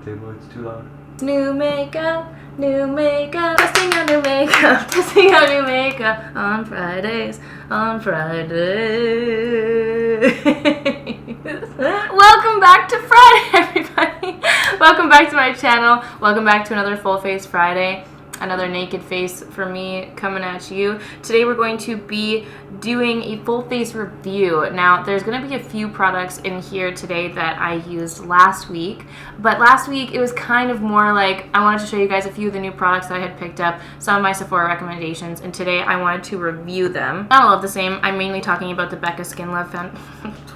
table, it's too loud. New makeup, testing out new makeup, testing out new makeup on Fridays, on Fridays. Welcome back to Friday, everybody. Welcome back to my channel. Welcome back to another Full Face Friday. Another naked face for me coming at you. Today we're going to be doing a full face review. Now there's going to be a few products in here today that I used last week, but last week it was kind of more like I wanted to show you guys a few of the new products that I had picked up, some of my Sephora recommendations, and today I wanted to review them. Not all of the same. I'm mainly talking about the Becca Skin Love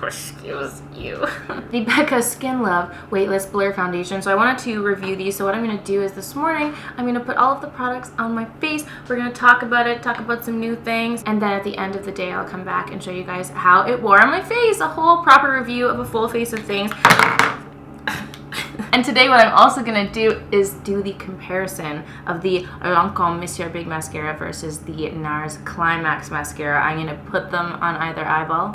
excuse you. The Becca Skin Love Weightless Blur Foundation. So I wanted to review these. So what I'm going to do is this morning I'm going to put all of the products on my face. We're going to talk about it, talk about some new things, and then at the end of the day I'll come back and show you guys how it wore on my face. A whole proper review of a full face of things. And today what I'm also going to do is do the comparison of the Lancome Monsieur Big Mascara versus the Nars Climax Mascara. I'm going to put them on either eyeball,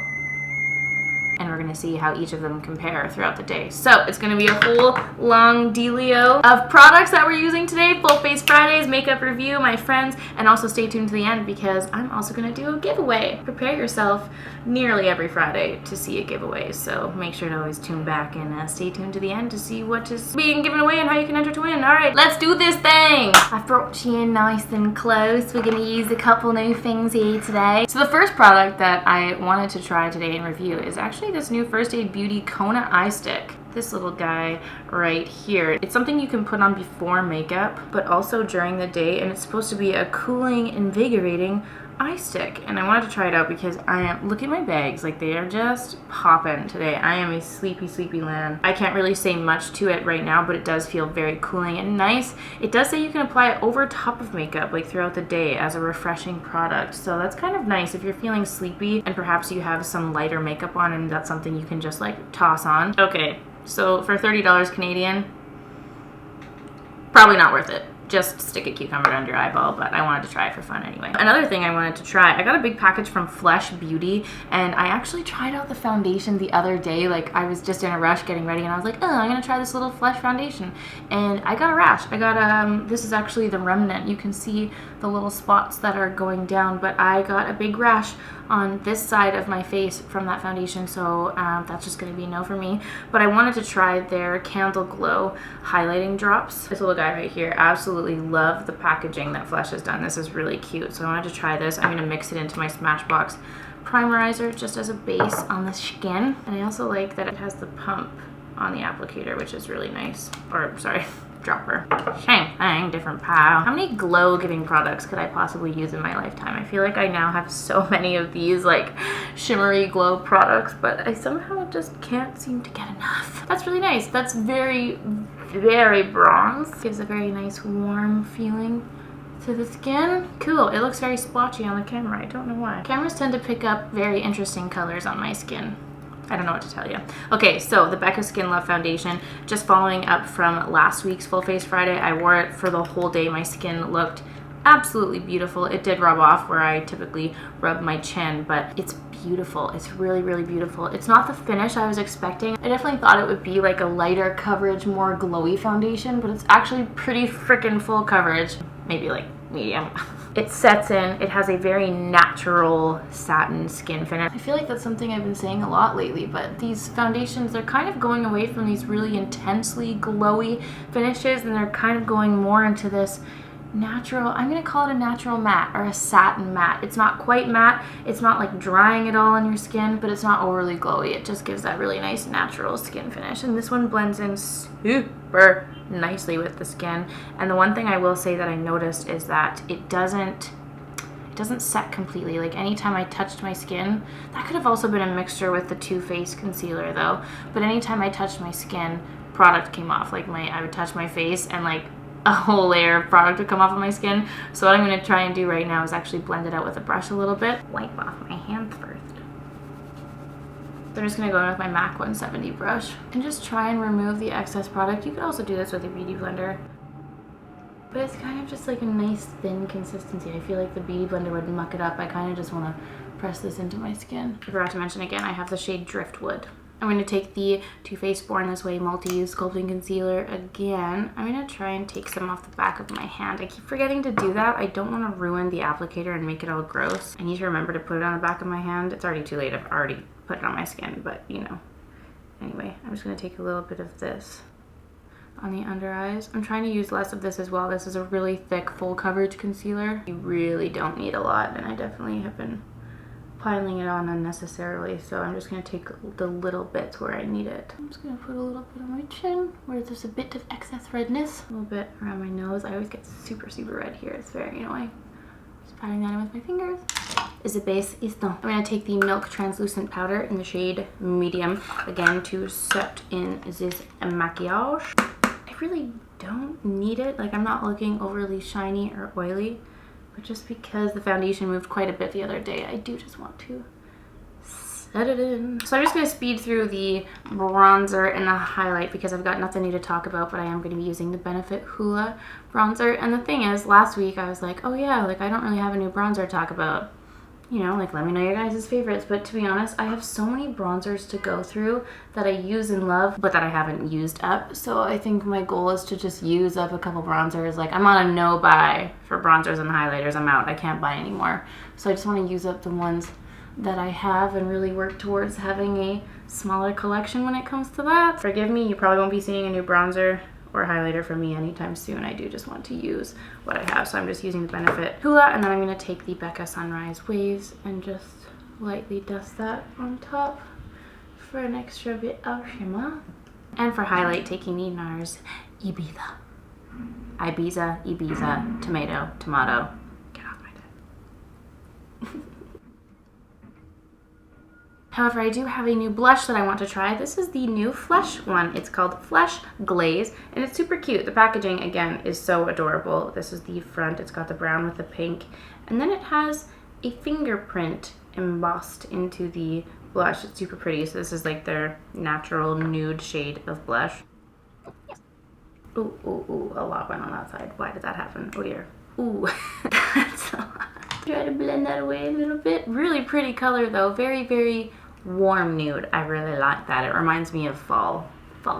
and we're going to see how each of them compare throughout the day. So it's going to be a whole long dealio of products that we're using today. Full Face Fridays, makeup review, my friends, and also stay tuned to the end because I'm also going to do a giveaway. Prepare yourself nearly every Friday to see a giveaway. So make sure to always tune back and stay tuned to the end to see what is being given away and how you can enter to win. All right, let's do this thing. I brought you in nice and close. We're going to use a couple new things here today. So the first product that I wanted to try today and review is actually this new First Aid Beauty Kona eye stick. This little guy right here. It's something you can put on before makeup, but also during the day, and it's supposed to be a cooling, invigorating eye stick. And I wanted to try it out because look at my bags, like they are just popping today. I am a sleepy land. I can't really say much to it right now, but it does feel very cooling and nice. It does say you can apply it over top of makeup, like throughout the day, as a refreshing product. So that's kind of nice if you're feeling sleepy and perhaps you have some lighter makeup on and that's something you can just like toss on. Okay, so for $30 Canadian, probably not worth it. Just stick a cucumber under your eyeball, but I wanted to try it for fun anyway. Another thing I wanted to try, I got a big package from Flesh Beauty, and I actually tried out the foundation the other day. Like, I was just in a rush getting ready, and I was like, oh, I'm gonna try this little Flesh foundation. And I got a rash. I got, this is actually the remnant. You can see the little spots that are going down, but I got a big rash on this side of my face from that foundation, so that's just going to be a no for me. But I wanted to try their Candleglow highlighting drops. This little guy right here, absolutely love the packaging that Flesh has done. This is really cute, so I wanted to try this. I'm going to mix it into my Smashbox Primerizer just as a base on the skin. And I also like that it has the pump on the applicator, which is really nice. Or, sorry, dropper. Shang, different pile. How many glow-giving products could I possibly use in my lifetime? I feel like I now have so many of these like shimmery glow products, but I somehow just can't seem to get enough. That's really nice. That's very bronze. Gives a very nice warm feeling to the skin. Cool. It looks very splotchy on the camera. I don't know why. Cameras tend to pick up very interesting colors on my skin. I don't know what to tell you. Okay, so the Becca Skin Love Foundation, just following up from last week's Full Face Friday, I wore it for the whole day. My skin looked absolutely beautiful. It did rub off where I typically rub my chin, but it's beautiful. It's really beautiful. It's not the finish I was expecting. I definitely thought it would be like a lighter coverage, more glowy foundation, but it's actually pretty freaking full coverage. Maybe like medium. It sets in. It has a very natural satin skin finish. I feel like that's something I've been saying a lot lately, but these foundations, they're kind of going away from these really intensely glowy finishes, and they're kind of going more into this natural, I'm going to call it a natural matte or a satin matte. It's not quite matte. It's not like drying it all on your skin, but it's not overly glowy. It just gives that really nice natural skin finish. And this one blends in super nicely with the skin. And the one thing I will say that I noticed is that it doesn't set completely. Like anytime I touched my skin, that could have also been a mixture with the Too Faced concealer though, but anytime I touched my skin, product came off. Like I would touch my face and like a whole layer of product would come off of my skin. So what I'm going to try and do right now is actually blend it out with a brush a little bit. Wipe off my hands first. So I'm just going to go in with my MAC 170 brush and just try and remove the excess product. You could also do this with a beauty blender, but it's kind of just like a nice thin consistency. I feel like the beauty blender would muck it up. I kind of just want to press this into my skin. I forgot to mention again, I have the shade Driftwood. I'm going to take the Too Faced Born This Way Multi-Use Sculpting Concealer again. I'm going to try and take some off the back of my hand. I keep forgetting to do that. I don't want to ruin the applicator and make it all gross. I need to remember to put it on the back of my hand. It's already too late. I've already put it on my skin, but you know. Anyway, I'm just going to take a little bit of this on the under eyes. I'm trying to use less of this as well. This is a really thick full coverage concealer. You really don't need a lot, and I definitely have been piling it on unnecessarily, so I'm just going to take the little bits where I need it. I'm just going to put a little bit on my chin where there's a bit of excess redness, a little bit around my nose. I always get super red here. It's very annoying. Just patting that in with my fingers. Is it base? Esto. I'm going to take the Milk Translucent Powder in the shade Medium again to set in this maquillage. I really don't need it. Like, I'm not looking overly shiny or oily. But just because the foundation moved quite a bit the other day, I do just want to set it in. So I'm just going to speed through the bronzer and the highlight because I've got nothing new to talk about, but I am going to be using the Benefit Hoola bronzer. And the thing is, last week I was like, oh yeah, like I don't really have a new bronzer to talk about. You know, like let me know your guys' favorites. But to be honest, I have so many bronzers to go through that I use and love, but that I haven't used up. So I think my goal is to just use up a couple bronzers. Like I'm on a no buy for bronzers and highlighters. I'm out. I can't buy anymore. So I just want to use up the ones that I have and really work towards having a smaller collection when it comes to that. Forgive me, you probably won't be seeing a new bronzer or highlighter from me anytime soon. I do just want to use what I have, so I'm just using the Benefit Hoola, and then I'm going to take the Becca Sunrise Waves and just lightly dust that on top for an extra bit of shimmer. And for highlight, taking the Nars Ibiza. Ibiza, tomato. Get off my head. However, I do have a new blush that I want to try. This is the new Flesh one. It's called Flesh Glaze, and it's super cute. The packaging, again, is so adorable. This is the front. It's got the brown with the pink, and then it has a fingerprint embossed into the blush. It's super pretty. So this is like their natural nude shade of blush. Ooh, ooh, ooh, a lot went on that side. Why did that happen? Oh dear. Ooh, that's a lot. Try to blend that away a little bit. Really pretty color though. Very warm nude. I really like that. It reminds me of fall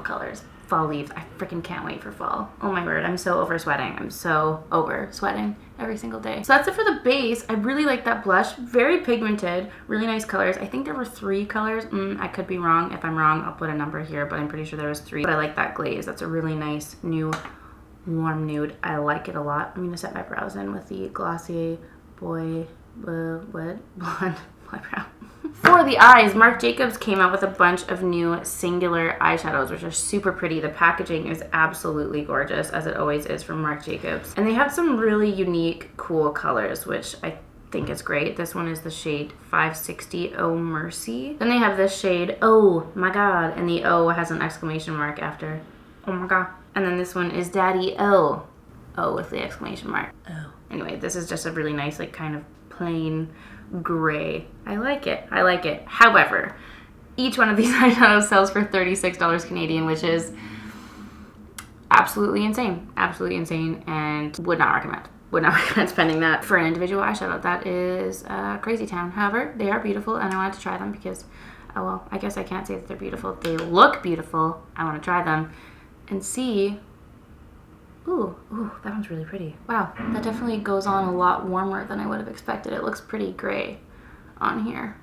colors, fall leaves. I freaking can't wait for fall. Oh my word, I'm so over sweating. I'm so over sweating every single day. So that's it for the base. I really like that blush. Very pigmented, really nice colors. I think there were 3 colors. I could be wrong. If I'm wrong, I'll put a number here, but I'm pretty sure there was 3. But I like that glaze. That's a really nice new warm nude. I like it a lot. I'm gonna set my brows in with the Glossier Boy Brow. For the eyes, Marc Jacobs came out with a bunch of new singular eyeshadows, which are super pretty. The packaging is absolutely gorgeous, as it always is from Marc Jacobs. And they have some really unique, cool colors, which I think is great. This one is the shade 560 Oh Mercy. Then they have this shade, Oh My God, and the O has an exclamation mark after Oh My God. And then this one is Daddy O. O with the exclamation mark. Oh. Anyway, this is just a really nice, like, kind of plain gray. I like it. I like it. However, each one of these eyeshadows sells for $36 Canadian, which is absolutely insane. Absolutely insane, and would not recommend. Would not recommend spending that for an individual eyeshadow. That is crazy town. However, they are beautiful, and I wanted to try them because, oh well, I guess I can't say that they're beautiful. They look beautiful. I want to try them and see. Ooh, that one's really pretty. Wow, that definitely goes on a lot warmer than I would have expected. It looks pretty gray on here.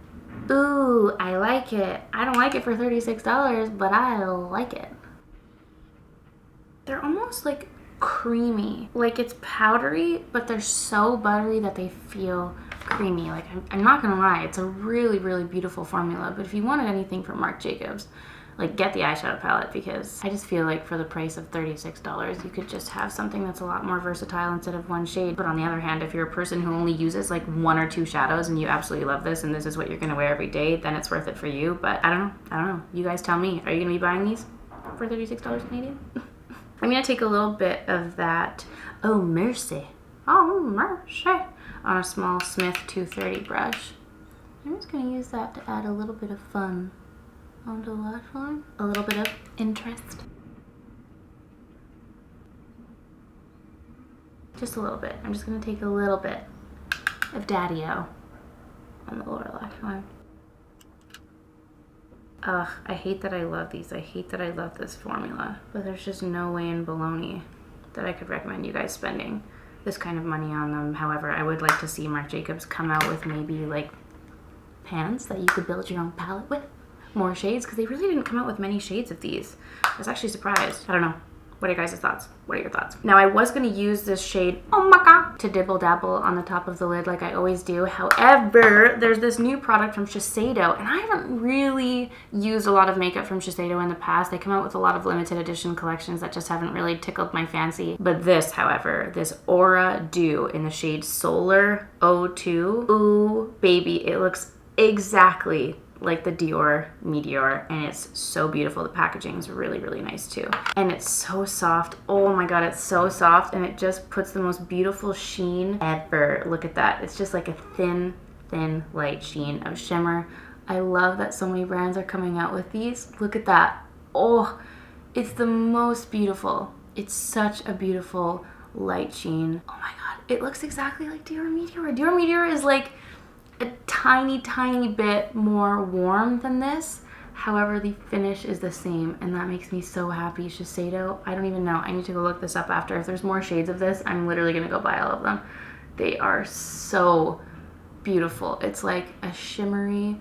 Ooh, I like it. I don't like it for $36, but I like it. They're almost like creamy. Like it's powdery, but they're so buttery that they feel creamy. Like I'm not gonna lie, it's a really beautiful formula. But if you wanted anything from Marc Jacobs, like get the eyeshadow palette, because I just feel like for the price of $36 you could just have something that's a lot more versatile instead of one shade. But on the other hand, if you're a person who only uses like 1 or 2 shadows and you absolutely love this and this is what you're gonna wear every day, then it's worth it for you. But I don't know, you guys tell me. Are you gonna be buying these for $36 Canadian? I'm gonna take a little bit of that Oh Mercy on a small Smith 230 brush. I'm just gonna use that to add a little bit of fun onto the lash line, a little bit of interest. Just a little bit. I'm just going to take a little bit of Daddy-O on the lower lash line. Ugh, I hate that I love these. I hate that I love this formula. But there's just no way in baloney that I could recommend you guys spending this kind of money on them. However, I would like to see Marc Jacobs come out with maybe like pans that you could build your own palette with. More shades, because they really didn't come out with many shades of these. I was actually surprised. I don't know. What are your guys' thoughts? What are your thoughts? Now, I was going to use this shade, oh my god, to dibble dabble on the top of the lid like I always do. However, there's this new product from Shiseido, and I haven't really used a lot of makeup from Shiseido in the past. They come out with a lot of limited edition collections that just haven't really tickled my fancy. But this, however, this Aura Dew in the shade Solar 02. Ooh, baby, it looks exactly like the Dior Meteor, and it's so beautiful. The packaging is really, really nice too. And it's so soft. Oh my god, it's so soft, and it just puts the most beautiful sheen ever. Look at that. It's just like a thin, thin, light sheen of shimmer. I love that so many brands are coming out with these. Look at that. Oh, it's the most beautiful. It's such a beautiful light sheen. Oh my god, it looks exactly like Dior Meteor. Dior Meteor is like a tiny, tiny bit more warm than this. However, the finish is the same, and that makes me so happy. Shiseido, I don't even know. I need to go look this up after. If there's more shades of this, I'm literally gonna go buy all of them. They are so beautiful. It's like a shimmery,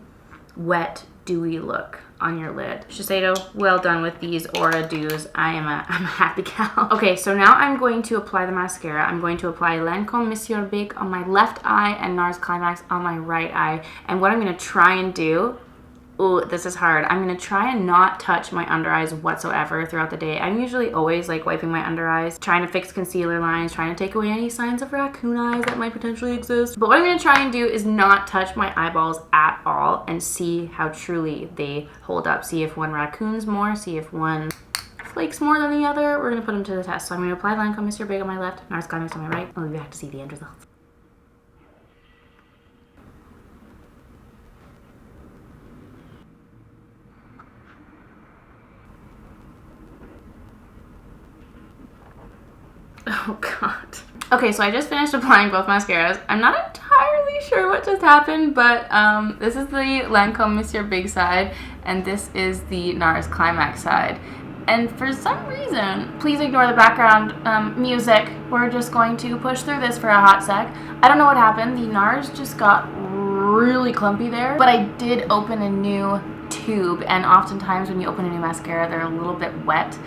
wet, dewy look on your lid. Shiseido, well done with these Aura Dews. I'm a happy gal. Okay, so now I'm going to apply the mascara. I'm going to apply Lancome Monsieur Big on my left eye and Nars Climax on my right eye. And what I'm gonna try and do, ooh, this is hard. I'm gonna try and not touch my under eyes whatsoever throughout the day. I'm usually always like wiping my under eyes, trying to fix concealer lines, trying to take away any signs of raccoon eyes that might potentially exist. But what I'm gonna try and do is not touch my eyeballs at all and see how truly they hold up. See if one raccoons more, see if one flakes more than the other. We're gonna put them to the test. So I'm gonna apply Lancome Monsieur Big on my left, Nars Climax on my right. I'll be back to see the end results. Oh god. Okay, so I just finished applying both mascaras. I'm not entirely sure what just happened, but this is the Lancome Monsieur Big side, and this is the Nars Climax side. And for some reason, please ignore the background music. We're just going to push through this for a hot sec. I don't know what happened. The Nars just got really clumpy there, but I did open a new tube, and oftentimes when you open a new mascara, they're a little bit wet.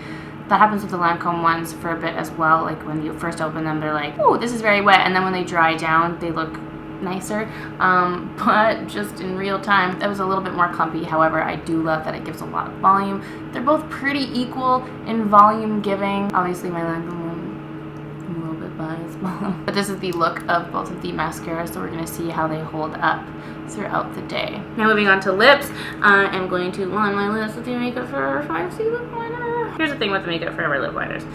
That happens with the Lancome ones for a bit as well. Like when you first open them, they're like, oh, this is very wet. And then when they dry down, they look nicer. But just in real time, that was a little bit more clumpy. However, I do love that it gives a lot of volume. They're both pretty equal in volume giving. Obviously, my Lancome one, I'm a little bit biased. But this is the look of both of the mascaras, so we're going to see how they hold up throughout the day. Now moving on to lips, I'm going to line my lips with the Makeup Forever 5C lip liner. Here's the thing with the Makeup Forever lip liners.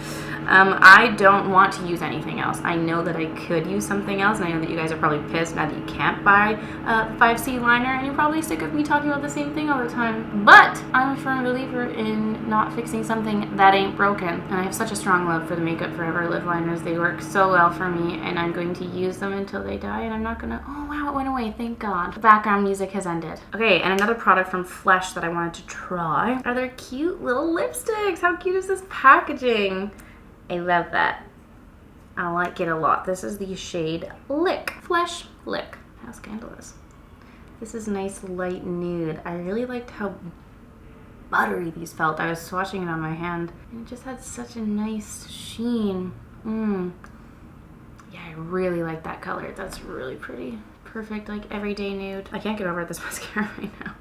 I don't want to use anything else. I know that I could use something else, and I know that you guys are probably pissed now that you can't buy the 5C liner, and you're probably sick of me talking about the same thing all the time. But I'm a firm believer in not fixing something that ain't broken. And I have such a strong love for the Makeup Forever lip liners. They work so well for me, and I'm going to use them until they die, and I'm not gonna, oh wow, it went away, thank God. The background music has ended. Okay, and another product from Flesh that I wanted to try are their cute little lipsticks. How cute is this packaging? I love that. I like it a lot. This is the shade Lick. Flesh Lick. How scandalous. This is nice light nude. I really liked how buttery these felt. I was swatching it on my hand, and it just had such a nice sheen. Yeah, I really like that color. That's really pretty. Perfect, like everyday nude. I can't get over this mascara right now.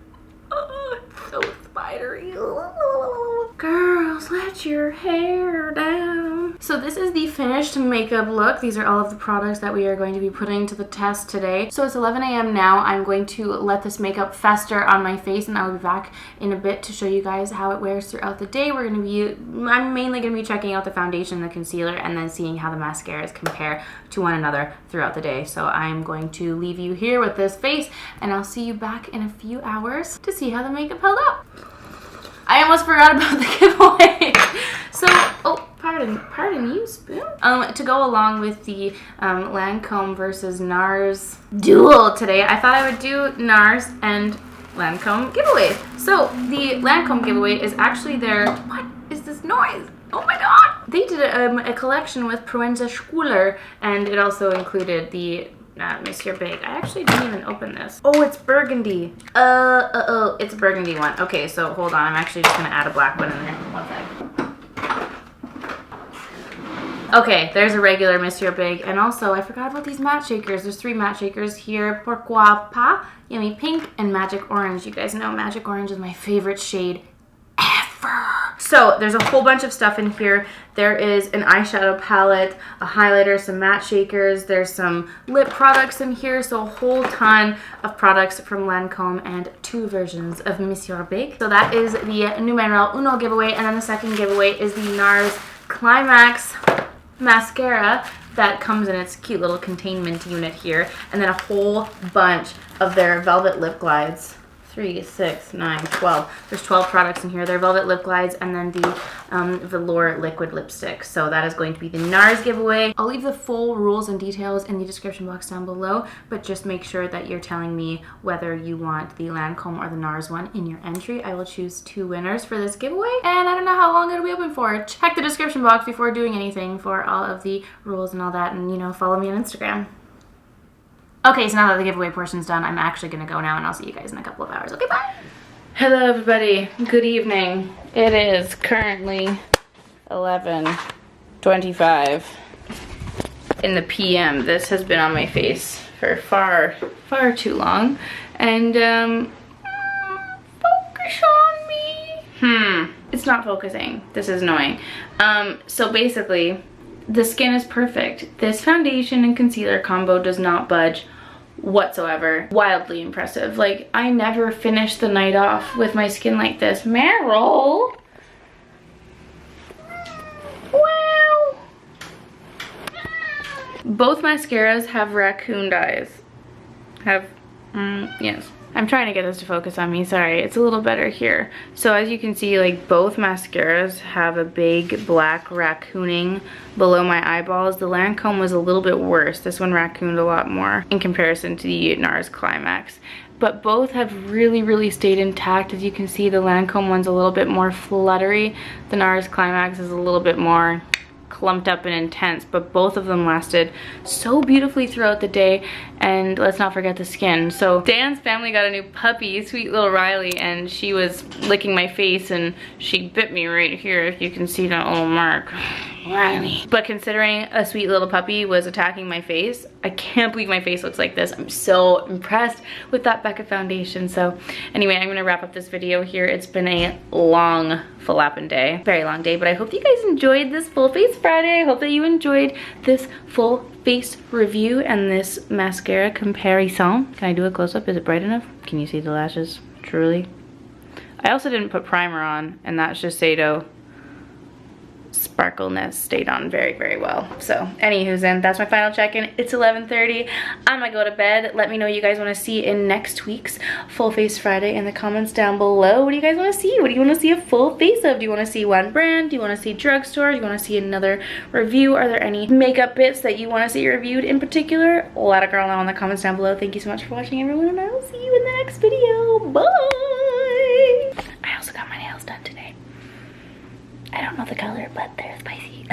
Oh, it's so spidery. Girls, let your hair down. So this is the finished makeup look. These are all of the products that we are going to be putting to the test today. So it's 11 a.m. now. I'm going to let this makeup fester on my face, and I'll be back in a bit to show you guys how it wears throughout the day. I'm mainly going to be checking out the foundation, the concealer, and then seeing how the mascaras compare to one another throughout the day. So I'm going to leave you here with this face, and I'll see you back in a few hours to see how the makeup held up. I almost forgot about the giveaway. So, oh, pardon you, spoon. To go along with the Lancome versus Nars duel today, I thought I would do Nars and Lancome giveaways. So the Lancome giveaway is actually their, what is this noise? Oh my god! They did a collection with Proenza Schooler, and it also included the Monsieur Big. I actually didn't even open this. Oh, it's burgundy. It's a burgundy one. Okay, so hold on. I'm actually just gonna add a black one in there. One sec. Okay, there's a regular Monsieur Big, and also I forgot about these matte shakers. There's 3 matte shakers here. Pourquoi pas, Yummy Pink, and Magic Orange. You guys know Magic Orange is my favorite shade ever. So there's a whole bunch of stuff in here. There is an eyeshadow palette, a highlighter, some matte shakers. There's some lip products in here, so a whole ton of products from Lancome and 2 versions of Monsieur Big. So that is the numero uno giveaway, and then the second giveaway is the Nars Climax mascara that comes in its cute little containment unit here, and then a whole bunch of their velvet lip glides. 3, 6, 9, 12. There's 12 products in here. They're velvet lip glides, and then the velour liquid lipstick. So that is going to be the Nars giveaway. I'll leave the full rules and details in the description box down below, but just make sure that you're telling me whether you want the Lancome or the Nars one in your entry. I will choose 2 winners for this giveaway, and I don't know how long it'll be open for. Check the description box before doing anything for all of the rules and all that, and, you know, follow me on Instagram. Okay, so now that the giveaway portion's done, I'm actually gonna go now, and I'll see you guys in a couple of hours. Okay, bye! Hello, everybody. Good evening. It is currently 11:25 in the PM. This has been on my face for far, far too long. And, focus on me. It's not focusing. This is annoying. So basically, the skin is perfect. This foundation and concealer combo does not budge whatsoever. Wildly impressive. Like, I never finished the night off with my skin like this. Meryl! Wow! Both mascaras have raccoon eyes. Yes. I'm trying to get this to focus on me, sorry. It's a little better here. So as you can see, like, both mascaras have a big black raccooning below my eyeballs. The Lancome was a little bit worse. This one raccooned a lot more in comparison to the Nars Climax. But both have really, really stayed intact. As you can see, the Lancome one's a little bit more fluttery. The Nars Climax is a little bit more clumped up and intense, but both of them lasted so beautifully throughout the day. And let's not forget the skin. So Dan's family got a new puppy, sweet little Riley, and she was licking my face and she bit me right here, if you can see that little mark. Riley. But considering a sweet little puppy was attacking my face, I can't believe my face looks like this. I'm so impressed with that Becca foundation. So anyway, I'm gonna wrap up this video here. It's been a long flappin' day, very long day, but I hope you guys enjoyed this full face Friday. I hope that you enjoyed this full face review and this mascara comparison. Can I do a close-up? Is it bright enough? Can you see the lashes? Truly. I also didn't put primer on, and that Shiseido sparkleness stayed on very, very well. So anywho's in, that's my final check-in. It's 11:30. I'm gonna go to bed. Let me know what you guys want to see in next week's Full Face Friday in the comments down below. What do you guys want to see? What do you want to see a full face of? Do you want to see one brand? Do you want to see drugstore? Do you want to see another review? Are there any makeup bits that you want to see reviewed in particular? Let a girl know in the comments down below. Thank you so much for watching, everyone, and I will see you in the next video. Bye! I also got my nails done today. I don't know the color, but they're spicy.